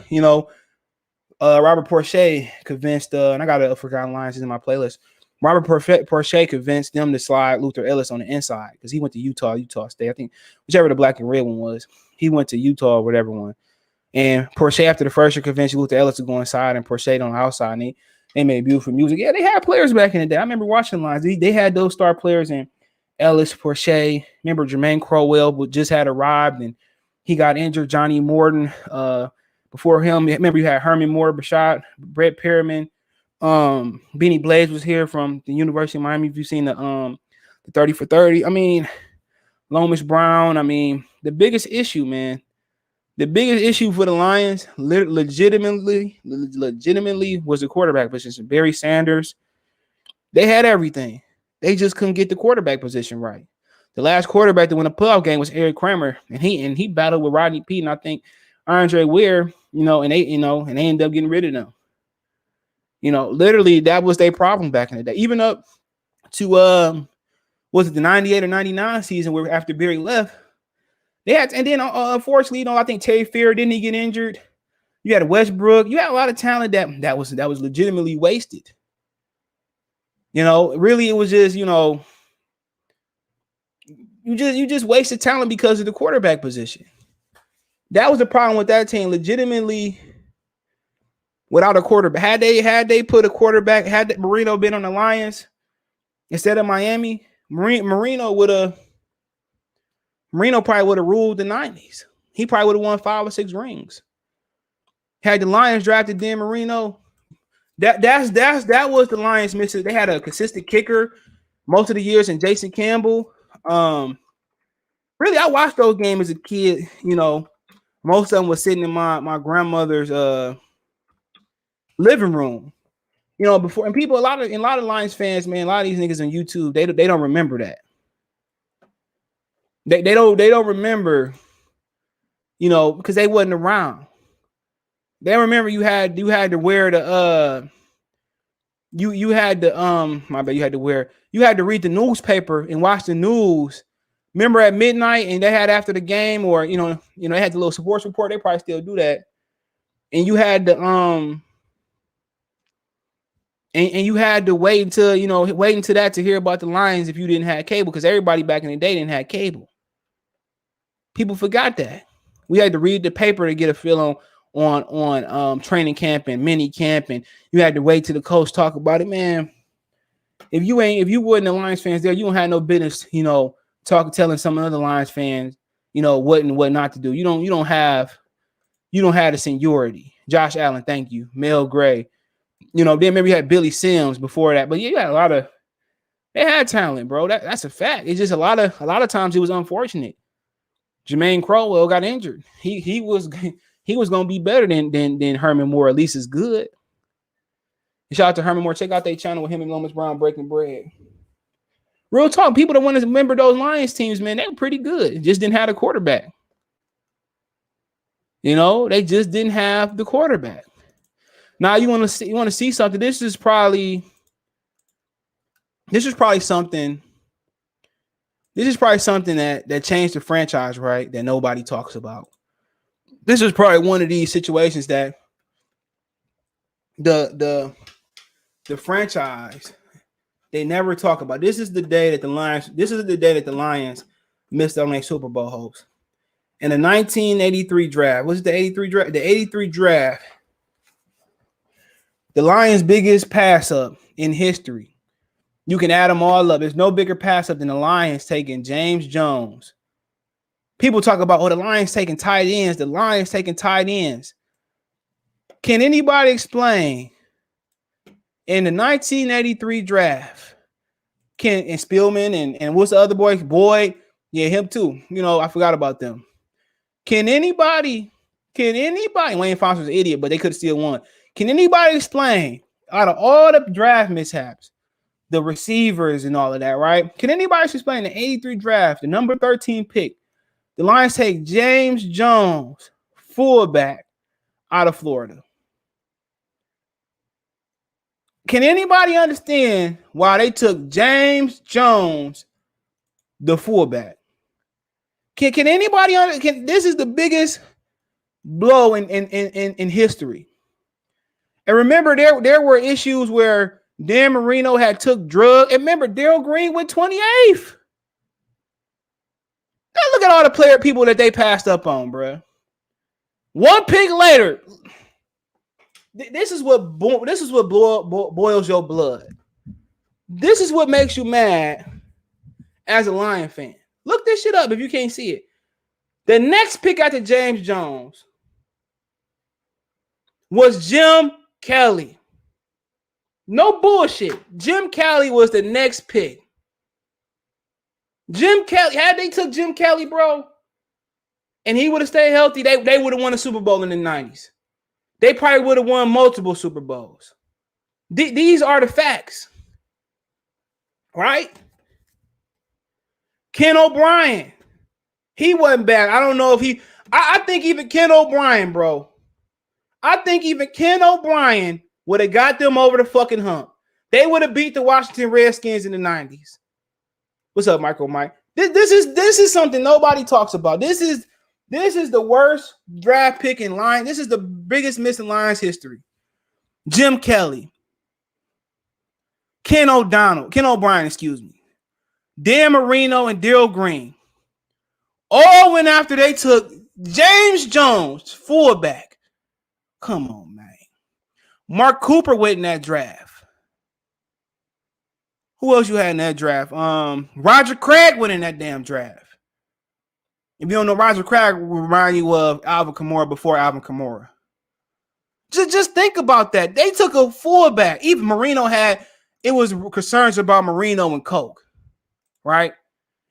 Robert Porsche convinced, and I got a Forgotten Lions in my playlist. Robert Porsche convinced them to slide Luther Ellis on the inside because he went to Utah State. I think whichever the black and red one was, he went to Utah or whatever one. And Porsche, after the first year, convinced Luther Ellis to go inside and Porsche on the outside. And they made beautiful music. Yeah, they had players back in the day. I remember watching the Lions. They had those star players in Ellis, Porsche. Remember Jermaine Crowell just had arrived and he got injured. Johnny Morton. Before him, remember you had Herman Moore, Bashad, Brett Perriman. Benny Blaze was here from the University of Miami. If you've seen the 30 for 30, I mean, Lomas Brown. I mean, the biggest issue for the Lions, legitimately was the quarterback position. Barry Sanders, they had everything. They just couldn't get the quarterback position right. The last quarterback that won a playoff game was Eric Kramer, and he battled with Rodney Peete and I think Andre Weir, and they ended up getting rid of them. Literally that was their problem back in the day. Even up to was it the 98 or 99 season where after Barry left, they had, and then unfortunately, I think Terry Fair didn't he get injured. You had Westbrook. You had a lot of talent that was legitimately wasted. Really it was just, you just wasted talent because of the quarterback position. That was the problem with that team. Legitimately, without a quarterback, had they put a quarterback, had Marino been on the Lions instead of Miami, Marino probably would have ruled the 90s. He probably would have won 5 or 6 rings. Had the Lions drafted Dan Marino, that was the Lions missing. They had a consistent kicker most of the years in Jason Campbell. Really, I watched those games as a kid. Most of them was sitting in my grandmother's living room. Before, and people, a lot of Lions fans, man, a lot of these niggas on YouTube, they don't remember that. They don't remember, because they wasn't around. They remember you had to wear the you had to you had to read the newspaper and watch the news. Remember at midnight, and they had after the game, or they had the little sports report. They probably still do that. And you had to and you had to wait until that to hear about the Lions if you didn't have cable, because everybody back in the day didn't have cable. People forgot that. We had to read the paper to get a feel on training camp and mini camp, and you had to wait till the coach talk about it. Man, if you wasn't the Lions fans there, you don't have no business, telling some other Lions fans, what and what not to do. You don't have the seniority. Josh Allen, thank you. Mel Gray. Then maybe you had Billy Sims before that, but you had they had talent, bro. That's a fact. It's just a lot of times it was unfortunate. Jermaine Crowell got injured. He was gonna be better than Herman Moore, at least as good. Shout out to Herman Moore. Check out their channel with him and Lomas Brown breaking bread. Real talk, people that want to remember those Lions teams, man, they were pretty good. Just didn't have a quarterback. They just didn't have the quarterback. Now you want to see something. This is probably something. This is probably something that changed the franchise, right? That nobody talks about. This is probably one of these situations that the franchise, they never talk about. This is the day that the Lions missed on their Super Bowl hopes. In the 1983 draft, was it the 83 draft? The 83 draft, the Lions' biggest pass up in history. You can add them all up. There's no bigger pass up than the Lions taking James Jones. People talk about, the Lions taking tight ends. The Lions taking tight ends. Can anybody explain in the 1983 draft, and Spielman and what's the other boy? Boyd, Yeah, him too. You know, I forgot about them. Can anybody, Wayne Foster's an idiot, but they could have still won. Can anybody explain out of all the draft mishaps, the receivers and all of that, right? Can anybody explain the 83 draft, the number 13 pick? The Lions take James Jones, fullback, out of Florida. Can anybody understand why they took James Jones, the fullback? Can anybody understand? This is the biggest blow in history. And remember, there were issues where Dan Marino had took drugs. And remember, Darryl Green went 28th. Now look at all the people that they passed up on, bro. One pick later. This is what boils your blood. This is what makes you mad as a Lion fan. Look this shit up if you can't see it. The next pick after James Jones was Jim Kelly. No bullshit. Jim Kelly was the next pick. Jim Kelly, had they took Jim Kelly, bro, and he would have stayed healthy, they would have won a Super Bowl in the 90s. They probably would have won multiple Super Bowls. These are the facts. Right? Ken O'Brien. He wasn't bad. I don't know if he... I think even Ken O'Brien, bro. I think even Ken O'Brien would have got them over the fucking hump. They would have beat the Washington Redskins in the 90s. What's up, Michael Mike? This is something nobody talks about. This is the worst draft pick in line. This is the biggest miss in Lions history. Jim Kelly. Ken O'Brien, excuse me. Dan Marino and Darryl Green. All went after they took James Jones, fullback. Come on, man. Mark Cooper went in that draft. Who else you had in that draft? Roger Craig went in that damn draft. If you don't know, Roger Craig will remind you of Alvin Kamara before Alvin Kamara. Just think about that. They took a fullback. Even Marino it was concerns about Marino and Coke, right?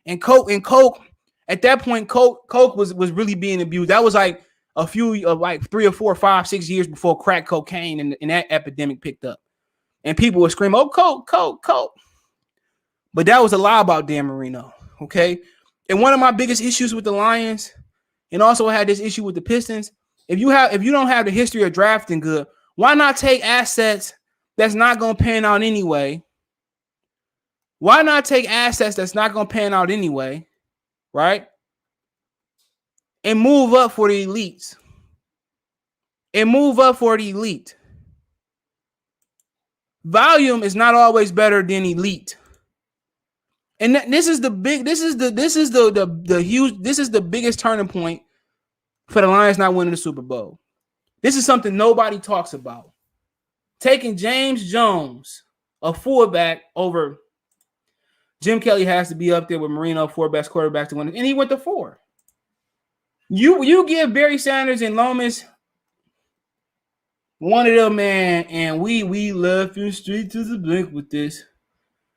And Coke, at that point, Coke was really being abused. That was like a few of like 3 or 4, 5, 6 years before crack cocaine and that epidemic picked up. And people would scream, oh, Coke. But that was a lie about Dan Marino, okay? And one of my biggest issues with the Lions, and also had this issue with the Pistons, if you don't have the history of drafting good, why not take assets that's not going to pan out anyway? Why not take assets that's not going to pan out anyway, right? And move up for the elites. Volume is not always better than elite. And this is the biggest turning point for the Lions not winning the Super Bowl. This is something nobody talks about. Taking James Jones, a fullback, over Jim Kelly has to be up there with Marino, 4 best quarterbacks to win it, and he went to 4. You give Barry Sanders and Lomas one of them, man, and we left you straight to the blink with this.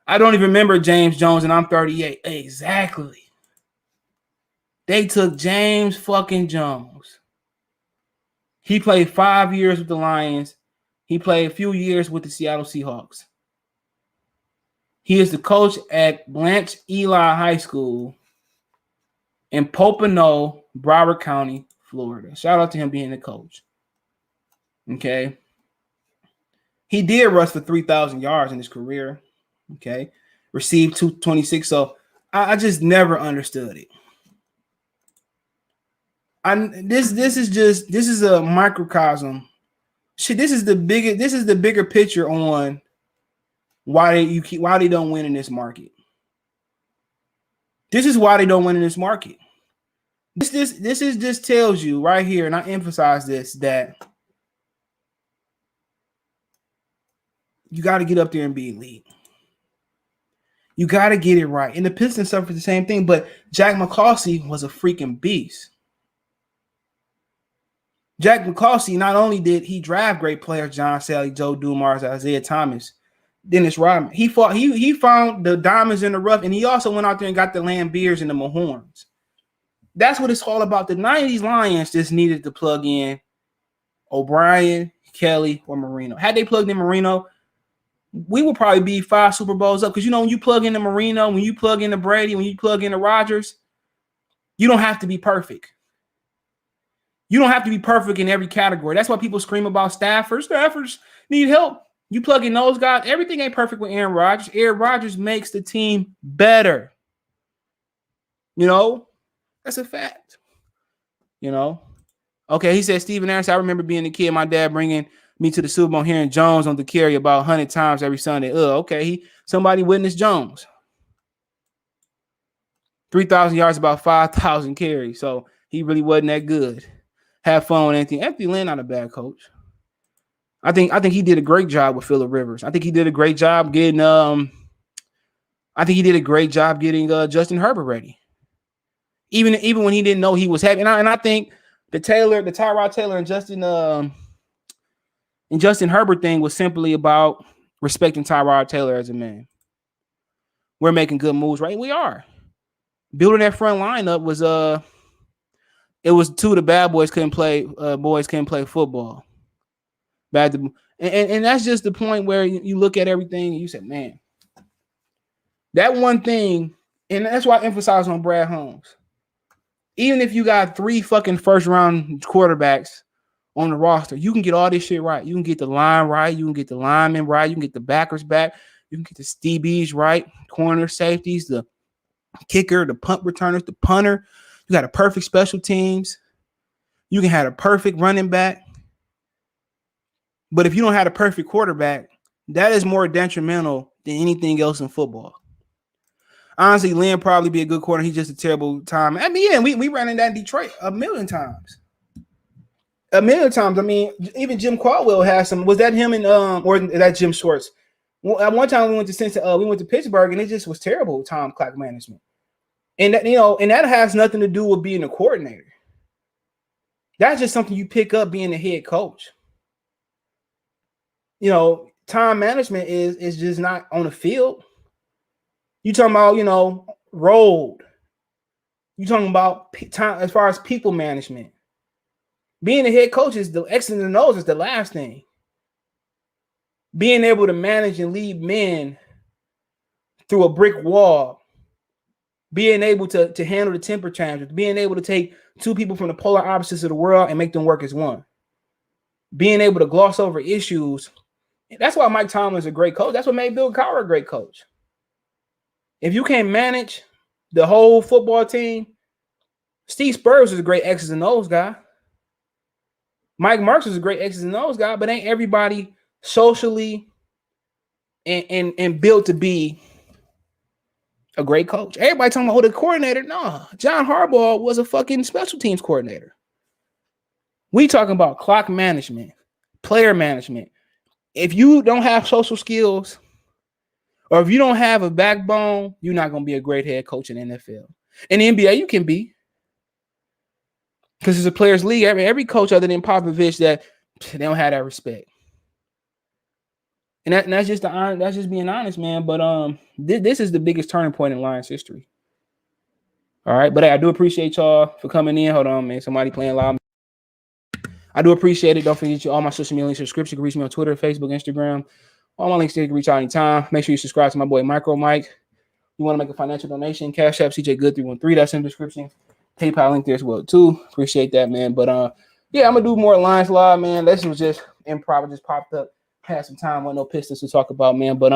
I don't even remember James Jones, and I'm 38. Exactly. They took James fucking Jones. He played 5 years with the Lions. He played a few years with the Seattle Seahawks. He is the coach at Blanche Eli High School in Pompano, Broward County, Florida. Shout out to him being the coach. Okay. He did rush for 3,000 yards in his career. Okay. Received 226. So I just never understood it. This is a microcosm. Shit, this is the bigger picture on why they don't win in this market. This is why they don't win in this market. This just tells you right here, and I emphasize this, that you got to get up there and be elite. You got to get it right. And the Pistons suffered the same thing, but Jack McCloskey was a freaking beast. Jack McCloskey, not only did he draft great players, John Sally, Joe Dumars, Isaiah Thomas, Dennis Rodman. He found the diamonds in the rough, and he also went out there and got the Lambeers and the Mahorns. That's what it's all about. The 90s Lions just needed to plug in O'Brien, Kelly, or Marino. Had they plugged in Marino, we would probably be 5 Super Bowls up. Because, you know, when you plug in the Marino, when you plug in the Brady, when you plug in the Rodgers, you don't have to be perfect. You don't have to be perfect in every category. That's why people scream about Stafford. Staffords need help. You plug in those guys. Everything ain't perfect with Aaron Rodgers. Aaron Rodgers makes the team better. You know, that's a fact. You know. Okay, he said, Steven Aaron, I remember being a kid, my dad bringing me to the Super Bowl, hearing Jones on the carry about 100 times every Sunday. Okay, somebody witnessed Jones. 3,000 yards, about 5,000 carries. So he really wasn't that good. Have fun with Anthony. Anthony Lynn, not a bad coach. I think he did a great job with Phillip Rivers. I think he did a great job getting Justin Herbert ready. Even when he didn't know he was happy. And I think the Tyrod Taylor and Justin Herbert thing was simply about respecting Tyrod Taylor as a man. We're making good moves, right? We are. Building that front lineup was it was two of the bad boys couldn't play football. And that's just the point where you look at everything and you say, man, that one thing, and that's why I emphasize on Brad Holmes. Even if you got 3 fucking first round quarterbacks on the roster, you can get all this shit right. You can get the line right. You can get the linemen right. You can get the backers back. You can get the DBs right, corner, safeties, the kicker, the punt returners, the punter. You got a perfect special teams. You can have a perfect running back. But if you don't have a perfect quarterback, that is more detrimental than anything else in football. Honestly, Lynn probably be a good corner. He's just a terrible time. I mean, yeah, we ran in that in Detroit a million times. I mean, even Jim Caldwell has some. Was that him and or that Jim Schwartz? Well, at one time we went to Pittsburgh and it just was terrible time clock management. And that, and that has nothing to do with being a coordinator. That's just something you pick up being a head coach. Time management is just not on the field. You talking about, road. You talking about time as far as people management. Being a head coach is the X and the nose is the last thing. Being able to manage and lead men through a brick wall. Being able to handle the temper tantrums. Being able to take 2 people from the polar opposites of the world and make them work as one. Being able to gloss over issues. That's why Mike Tomlin is a great coach. That's what made Bill Cowher a great coach. If you can't manage the whole football team, Steve Spurrier is a great X's and O's guy. Mike Marks is a great X's and O's guy, but ain't everybody socially and built to be a great coach? Everybody talking about the coordinator. No, John Harbaugh was a fucking special teams coordinator. We talking about clock management, player management. If you don't have social skills, or if you don't have a backbone, you're not going to be a great head coach in the NFL. In the NBA, you can be. Because it's a players' league. Every coach other than Popovich, that they don't have that respect. And that's just being honest, man. But this is the biggest turning point in Lions history. All right, but I do appreciate y'all for coming in. Hold on, man. Somebody playing loud. I do appreciate it. Don't forget all my social media links, subscription. You can reach me on Twitter, Facebook, Instagram. All my links there. You can reach out anytime. Make sure you subscribe to my boy Micro Mike. You want to make a financial donation? Cash App CJ Good 313. That's in the description. PayPal link there as well too. Appreciate that, man. But yeah, I'm gonna do more Lions Live, man. This was just improv. It just popped up. Had some time with no Pistons to talk about, man. But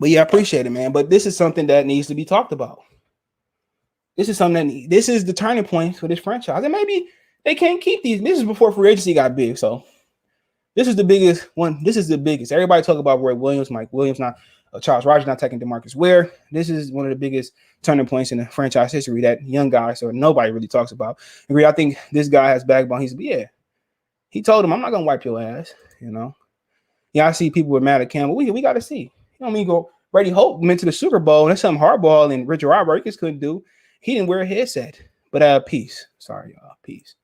yeah, I appreciate it, man. But this is something that needs to be talked about. This is the turning point for this franchise. And maybe they can't keep these. This is before free agency got big, so this is the biggest one. This is the biggest. Everybody talk about Roy Williams, Mike Williams, not Charles Rogers not taking DeMarcus Ware. This is one of the biggest turning points in the franchise history that young guys or nobody really talks about. Agree. I think this guy has backbone. He told him, I'm not gonna wipe your ass. I see people were mad at Campbell. We got to see. Brady Hope went to the Super Bowl, and that's something Harbaugh and Richard Rodriguez couldn't do. He didn't wear a headset. But peace. Sorry, y'all. Peace.